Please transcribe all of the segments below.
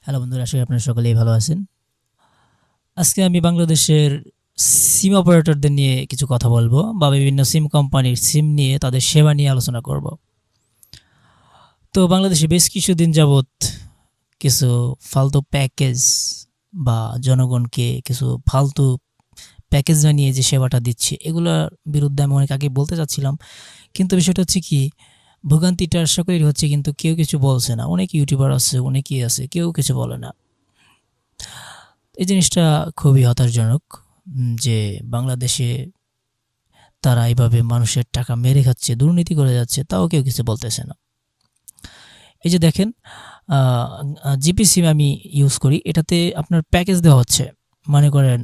Hello বন্ধুরা, আশা করি আপনারা সকলেই ভালো আছেন। আজকে আমি বাংলাদেশের সিম অপারেটরদের নিয়ে কিছু কথা বলবো বা বিভিন্ন সিম কোম্পানির সিম নিয়ে তাদের সেবা নিয়ে আলোচনা করব। তো বাংলাদেশে বেশ কিছুদিন যাবৎ কিছু ফালতু প্যাকেজ বা জনগণকে কিছু ফালতু প্যাকেজ বানিয়ে যে সেবাটা দিচ্ছে, এগুলোর বিরুদ্ধে আমি অনেক আগে বলতে চাচ্ছিলাম, কিন্তু বিষয়টা হচ্ছে কি, ভোগান্তিটা সকলেরই হচ্ছে, কিন্তু কেউ কিছু বলছে না। অনেক ইউটিউবার আছে, অনেকেই আছে, কেউ কিছু বলে না। এই জিনিসটা খুবই হতাশজনক যে বাংলাদেশে তারা এইভাবে মানুষের টাকা মেরে খাচ্ছে, দুর্নীতি করে যাচ্ছে, তাও কেউ কিছু বলতেছে না। এই যে দেখেন, জিপি সিম আমি ইউজ করি, এটাতে আপনার প্যাকেজ দেওয়া হচ্ছে, মনে করেন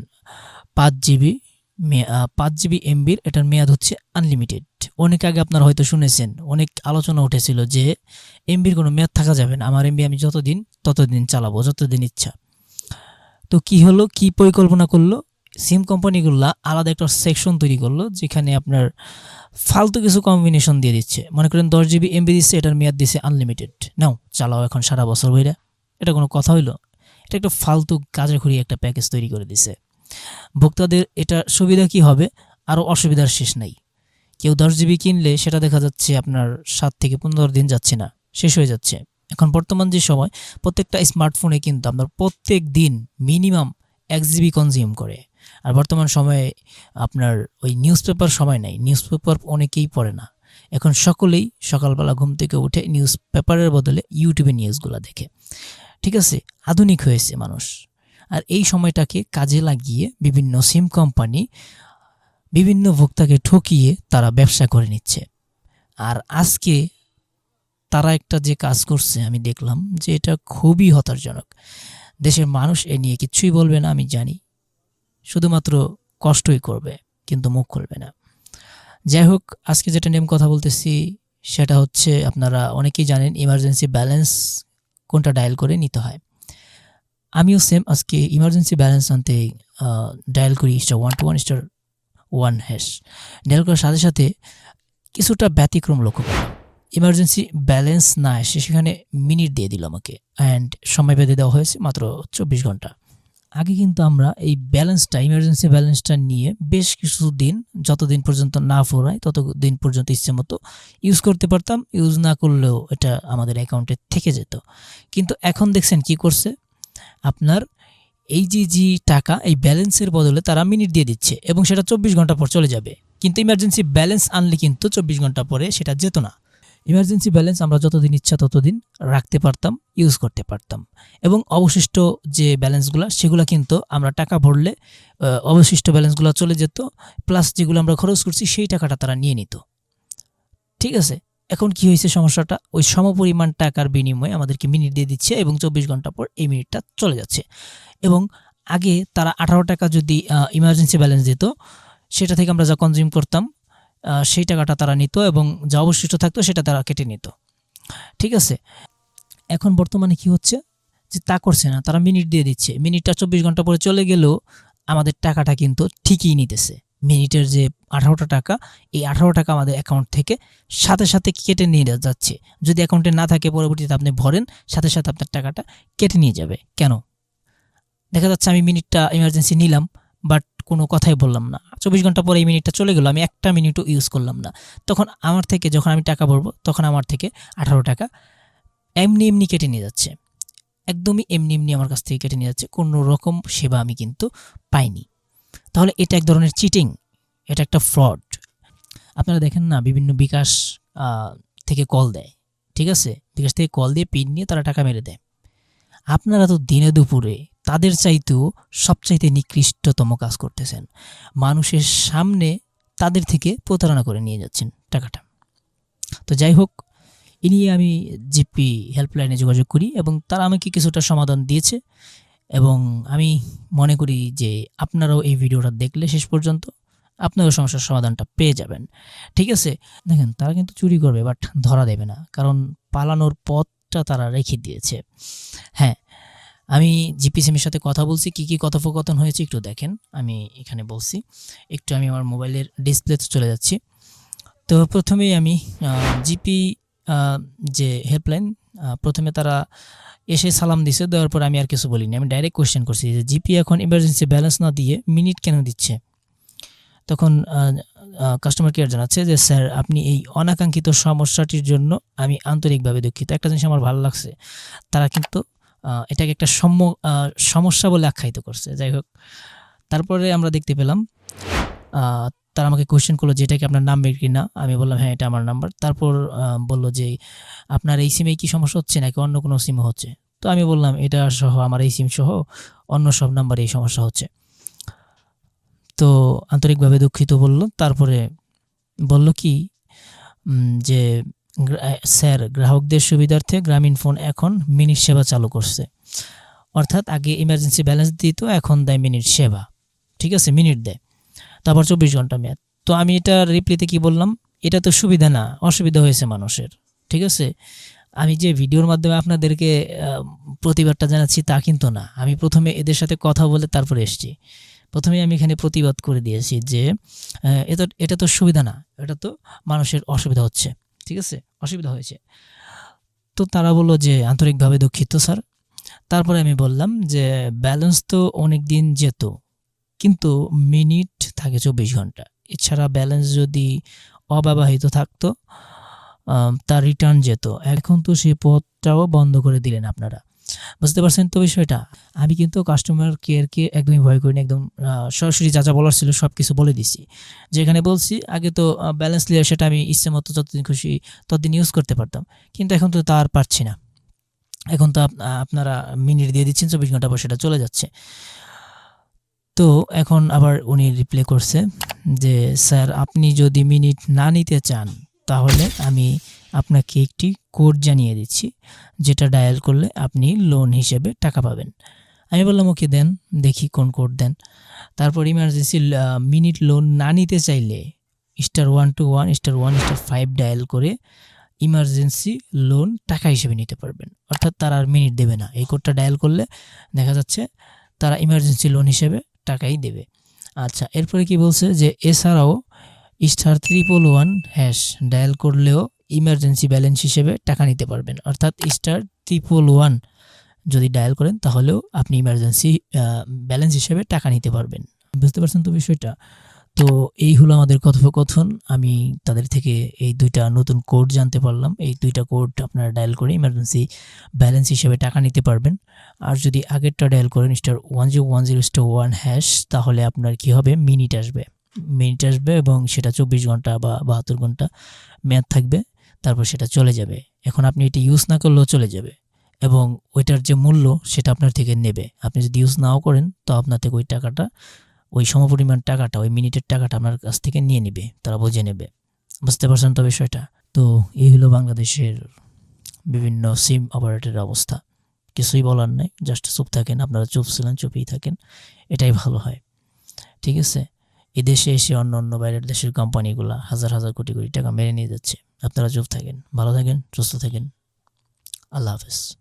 5 জিবি 5 জিবি এমবির, এটার মেয়াদ হচ্ছে আনলিমিটেড। অনেক আগে আপনারা হয়তো শুনেছেন, অনেক আলোচনা উঠেছিল যে এমবির কোনো মেয়াদ থাকা যাবে না, আমার এমবি আমি ততদিন চালাবো, যতদিন ইচ্ছা। তো কি হলো, কি পরিকল্পনা করলো, সিম কোম্পানিগুলো আলাদা একটা সেকশন তৈরি করলো যেখানে আপনার ফালতু কিছু কম্বিনেশন দিয়ে দিচ্ছে। মনে করেন 10 জিবি এমবি দিচ্ছে, এটার মেয়াদ দিচ্ছে আনলিমিটেড, নাও চালাও এখন সারা বছর বইরা। এটা কোনো কথা হইলো? এটা একটা ফালতু গাঁজাখুরি একটা প্যাকেজ তৈরি করে দিছে। ভোক্তাদের এটা সুবিধা কি হবে, আরও অসুবিধার শেষ নাই। কেউ 10 জিবি কিনলে সেটা দেখা যাচ্ছে আপনার 7 থেকে 15 দিন যাচ্ছে না, শেষ হয়ে যাচ্ছে। এখন বর্তমান যে সময়, প্রত্যেকটা স্মার্টফোনে কিন্তু আপনার প্রত্যেক দিন মিনিমাম 1 জিবি কনজিউম করে। আর বর্তমান সময়ে আপনার ওই নিউজ পেপার সময় নাই, নিউজ পেপার অনেকেই পড়ে না। এখন সকলেই সকালবেলা ঘুম থেকে উঠে নিউজ পেপারের বদলে ইউটিউবে নিউজগুলো দেখে। ঠিক আছে, আধুনিক হয়েছে মানুষ। আর এই সময়টাকে কাজে লাগিয়ে বিভিন্ন সিম কোম্পানি বিভিন্ন ভোক্তাকে ঠকিয়ে তারা ব্যবসা করে নিচ্ছে। আর আজকে তারা একটা যে কাজ করছে, আমি দেখলাম যে এটা খুবই হতাশজনক। দেশের মানুষ এ নিয়ে কিচ্ছুই বলবে না, আমি জানি, শুধুমাত্র কষ্টই করবে, কিন্তু মুখ খুলবে না। যাই হোক, আজকে যেটা নিয়ে কথা বলতেছি সেটা হচ্ছে, আপনারা অনেকেই জানেন ইমার্জেন্সি ব্যালেন্স কোনটা ডায়াল করে নিতে হয়। আমিও সেম আজকে ইমার্জেন্সি ব্যালেন্স আনতে ডায়াল করি *121*1#। ডায়াল করার সাথে সাথে কিছুটা ব্যতিক্রম লক্ষ্য করলাম। ইমার্জেন্সি ব্যালেন্স না এসে সেখানে মিনিট দিয়ে দিল আমাকে, অ্যান্ড সময় বেঁধে দেওয়া হয়েছে মাত্র 24 ঘন্টা। আগে কিন্তু আমরা এই ইমার্জেন্সি ব্যালেন্সটা নিয়ে বেশ কিছুদিন, যতদিন পর্যন্ত না ফুরায় ততদিন পর্যন্ত ইচ্ছে মতো ইউজ করতে পারতাম। ইউজ না করলেও এটা আমাদের অ্যাকাউন্টে থেকে যেত। কিন্তু এখন দেখছেন কি করছে, আপনার এই যে টাকা, এই ব্যালেন্সের বদলে তারা মিনিট দিয়ে দিচ্ছে এবং সেটা 24 ঘন্টা পর চলে যাবে। কিন্তু ইমার্জেন্সি ব্যালেন্স আনলে কিন্তু 24 ঘন্টা পরে সেটা যেত না। ইমার্জেন্সি ব্যালেন্স আমরা যতদিন ইচ্ছা ততদিন রাখতে পারতাম, ইউজ করতে পারতাম, এবং অবশিষ্ট যে ব্যালেন্সগুলো সেগুলো কিন্তু আমরা টাকা ভরলে অবশিষ্ট ব্যালেন্সগুলো চলে যেত, প্লাস যেগুলো আমরা খরচ করছি সেই টাকাটা তারা নিয়ে নিত। ঠিক আছে, এখন কি হয়েছে সমস্যাটা, ওই সমপরিমাণ টাকার বিনিময়ে আমাদেরকে মিনিট দিয়ে দিচ্ছে এবং 24 ঘন্টা পর এই মিনিটটা চলে যাচ্ছে। এবং আগে তারা 18 টাকা যদি ইমার্জেন্সি ব্যালেন্স দিত, সেটা থেকে আমরা যা কনজিউম করতাম সেই টাকাটা তারা নিত এবং যা অবশিষ্ট থাকতো সেটা তারা কেটে নিত। ঠিক আছে, এখন বর্তমানে কি হচ্ছে যে তা করছে না, তারা মিনিট দিয়ে দিচ্ছে। মিনিটটা 24 ঘন্টা পরে চলে গেলেও আমাদের টাকাটা কিন্তু ঠিকই নিতেছে। মিনিটের যে 18 টাকা, এই 18 টাকা আমাদের অ্যাকাউন্ট থেকে সাথে সাথে কেটে নিয়ে যাচ্ছে। যদি অ্যাকাউন্টে না থাকে, পরবর্তীতে আপনি ভরেন, সাথে সাথে আপনার টাকাটা কেটে নিয়ে যাবে। কেন? দেখা যাচ্ছে আমি মিনিটটা ইমার্জেন্সি নিলাম, বাট কোনো কথাই বললাম না, 24 ঘন্টা পরে এই মিনিটটা চলে গেল, আমি একটা মিনিটও ইউজ করলাম না। তখন আমার থেকে, যখন আমি টাকা ভরবো, তখন আমার থেকে 18 টাকা এমনি কেটে নিয়ে যাচ্ছে। একদমই এমনি আমার কাছ থেকে কেটে নিয়ে যাচ্ছে, কোনো রকম সেবা আমি কিন্তু পাইনি। তাহলে এটা এক ধরনের চিটিং, এটা একটা ফ্রড। আপনারা দেখেন না, বিভিন্ন বিকাশ থেকে কল দেয়। ঠিক আছে, বিকাশ থেকে কল দিয়ে পিন নিয়ে তারা টাকা মেরে দেয়। আপনারা তো দিনে দুপুরে তাদের চাইতেও সবচাইতে নিকৃষ্টতম কাজ করতেছেন। মানুষের সামনে তাদের থেকে প্রতারণা করে নিয়ে যাচ্ছেন টাকাটা। তো যাই হোক, এ নিয়ে আমি জিপি হেল্পলাইনে যোগাযোগ করি এবং তারা আমাকে কিছুটা সমাধান দিয়েছে, এবং আমি মনে করি যে আপনারাও এই ভিডিওটা দেখলে শেষ পর্যন্ত আপনারও সমস্যার সমাধানটা পেয়ে যাবেন। ঠিক আছে, দেখেন তারা কিন্তু চুরি করবে, বাট ধরা দেবে না, কারণ পালানোর পথটা তারা রেখে দিয়েছে। হ্যাঁ, আমি জিপি সিমের সাথে কথা বলছি, কি কথোপকথন হয়েছে একটু দেখেন। আমি এখানে বলছি, একটু আমি আমার মোবাইলের ডিসপ্লেতে চলে যাচ্ছি। তো প্রথমেই আমি জিপি যে হেল্পলাইন, প্রথমে তারা এসে সালাম দিছে, দেওয়ার পর আমি আর কিছু বলিনি, আমি ডাইরেক্ট কোয়েশ্চেন করছি যে জিপি এখন ইমার্জেন্সি ব্যালেন্স না দিয়ে মিনিট কেন দিচ্ছে। তখন কাস্টমার কেয়ার জানাচ্ছে যে স্যার আপনি এই অনাকাঙ্ক্ষিত সমস্যাটির জন্য আমি আন্তরিকভাবে দুঃখিত। একটা জিনিস আমার ভালো লাগছে, তারা কিন্তু এটাকে একটা সমস্যা বলে আখ্যায়িত করছে। যাই হোক, তারপরে আমরা দেখতে পেলাম তারা আমাকে কোয়েশ্চেন করলো যে এটা কি আপনার নাম্বার কি না। আমি বললাম হ্যাঁ এটা আমার নাম্বার। তারপর বলল যে আপনার এই সিমে কি সমস্যা হচ্ছে নাকি অন্য কোনো সিমে হচ্ছে। তো আমি বললাম এটা সহ আমার এই সিম সহ অন্য সব নাম্বারে এই সমস্যা হচ্ছে। তো আন্তরিকভাবে দুঃখিত বলল। তারপরে বলল কি যে স্যার গ্রাহকদের সুবিধার্থে গ্রামীণ ফোন এখন মিনিট সেবা চালু করছে। অর্থাৎ আগে ইমার্জেন্সি ব্যালেন্স দিত, এখন দেয় মিনিট সেবা। ঠিক আছে, মিনিট দেয়, তারপর 24 ঘন্টা মেয়াদ। তো আমি এটা রিপ্লাইতে কি বললাম, এটা তো সুবিধা না, অসুবিধা হয়েছে মানুষের। ঠিক আছে, আমি যে ভিডিওর মাধ্যমে আপনাদেরকে প্রতিবাদটা জানাচ্ছি তা কিন্তু না, আমি প্রথমে এদের সাথে কথা বলে তারপরে এসেছি। প্রথমে আমি এখানে প্রতিবাদ করে দিয়েছি যে এটা তো সুবিধা না, এটা তো মানুষের অসুবিধা হচ্ছে। ঠিক আছে, অসুবিধা হয়েছে। তো তারা বললো যে আন্তরিকভাবে দুঃখিত স্যার। তারপরে আমি বললাম যে ব্যালেন্স তো অনেক দিন যেত, কিন্তু মিনিট থাকে 24 ঘন্টা। এছাড়া ব্যালেন্স যদি অব্যবহৃত থাকতো তার রিটার্ন যেত। এখন তো সেই পথটাও বন্ধ করে দিলেন আপনারা। বুঝতে পারছেন তো বিষয়টা। আমি কিন্তু কাস্টমার কেয়ারকে একদমই ভয় করিনি, একদম সরাসরি যা যা বলার ছিল সব কিছু বলে দিছি। যেখানে বলছি আগে তো ব্যালেন্স নিয়ে সেটা আমি ইচ্ছে মতো যতদিন খুশি ততদিন ইউজ করতে পারতাম, কিন্তু এখন তো তা আর পারছি না। এখন তো আপনারা মিনিট দিয়ে দিচ্ছেন, 24 ঘন্টা পর সেটা চলে যাচ্ছে। তো এখন আবার উনি রিপ্লাই করছে যে স্যার আপনি যদি মিনিট না নিতে চান তাহলে আমি আপনাকে একটি কোড জানিয়ে দিচ্ছি, যেটা ডায়াল করলে আপনি লোন হিসেবে টাকা পাবেন। আমি বললাম ওকে দেন, দেখি কোন কোড দেন। তারপর ইমার্জেন্সি মিনিট লোন না নিতে চাইলে *121*1*5 ডায়াল করে ইমার্জেন্সি লোন টাকা হিসেবে নিতে পারবেন। অর্থাৎ তারা আর মিনিট দেবে না, এই কোডটা ডায়াল করলে দেখা যাচ্ছে তারা ইমার্জেন্সি লোন হিসেবে টাকাই দেবে। আচ্ছা, এরপরে কি বলছে যে এছাড়াও *111# ডায়াল করলেও ইমার্জেন্সি ব্যালেন্স হিসেবে টাকা নিতে পারবেন। অর্থাৎ *111 যদি ডায়াল করেন তাহলেও আপনি ইমার্জেন্সি ব্যালেন্স হিসেবে টাকা নিতে পারবেন। বুঝতে পারছেন তো বিষয়টা। তো এই হলো আমাদের কথোপকথন। আমি তাদের থেকে এই 2টা নতুন কোড জানতে পারলাম। এই 2টা কোড আপনারা ডায়াল করে ইমার্জেন্সি ব্যালেন্স হিসেবে টাকা নিতে পারবেন। আর যদি আগেরটা ডায়াল করেন *1010*1# তাহলে আপনার কি হবে, মিনিট আসবে এবং সেটা 24 ঘন্টা বা 72 ঘন্টা মেয়াদ থাকবে, তারপর সেটা চলে যাবে। এখন আপনি এটি ইউজ না করলেও চলে যাবে এবং ওইটার যে মূল্য সেটা আপনার থেকে নেবে। আপনি যদি ইউজ নাও করেন তো আপনার থেকে ওই টাকাটা, ওই সমপরিমাণ টাকাটা, ওই মিনিটের টাকাটা আপনার কাছ থেকে নিয়ে নেবে, তারা বুঝে নেবে। বুঝতে পারছেন তো বিষয়টা। তো এই হলো বাংলাদেশের বিভিন্ন সিম অপারেটরের অবস্থা। কিছুই বলার নাই, জাস্ট চুপ থাকেন। আপনারা চুপ ছিলেন, চুপই থাকেন, এটাই ভালো হয়। ঠিক আছে, এই দেশে এসে অন্য বাইরের দেশের কোম্পানিগুলো হাজার হাজার কোটি কোটি টাকা মেরে নিয়ে যাচ্ছে। আপনারা চুপ থাকেন, ভালো থাকেন, সুস্থ থাকেন। আল্লাহ হাফেজ।